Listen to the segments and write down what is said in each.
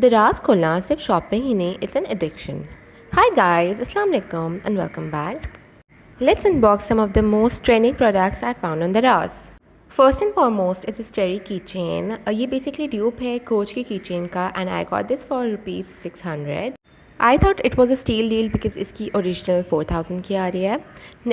दराज खोलना सिर्फ शॉपिंग ही नहीं, it's an addiction. Hi guys, Assalamu alaikum and welcome back. Let's unbox some of the most trending products I found on Daraz. First and foremost is this cherry keychain. ये basically dupe है Coach की keychain का and I got this for rupees 600. I thought it was a steal deal because इसकी original 4000 की आ रही है.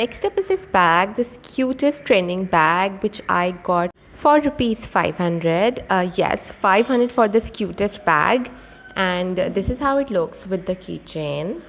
Next up is this bag, this cutest trending bag which I got for rupees 500. Yes, 500 for this cutest bag, and this is how it looks with the keychain.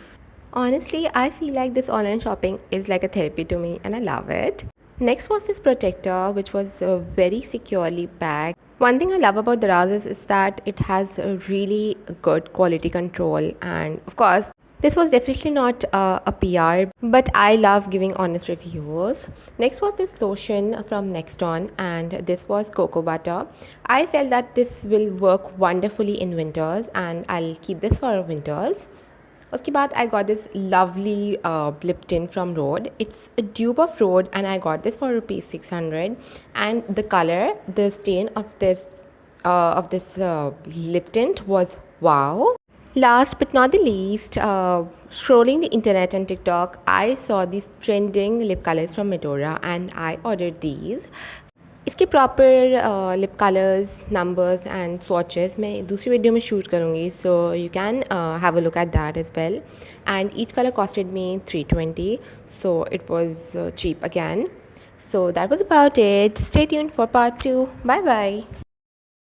Honestly, I feel like this online shopping is like a therapy to me and I love it. Next was this protector which was very securely packed. One thing I love about the Daraz is that it has a really good quality control, and of course this was definitely not a PR, but I love giving honest reviews. Next was this lotion from Nexton, and this was cocoa butter. I felt that this will work wonderfully in winters and I'll keep this for winters. उसके बाद I got this lovely lip tint from Rhode. It's a dupe of Rhode and I got this for rupees 600. And the color, the stain of this lip tint was wow. Last but not the least, scrolling the internet and TikTok, I saw these trending lip colors from Medora and I ordered these. इसके proper lip colours numbers and swatches मैं दूसरी वीडियो में shoot करूँगी, so you can have a look at that as well. And each colour costed me 320, so it was cheap again. So that was about it. Stay tuned for part 2. Bye bye.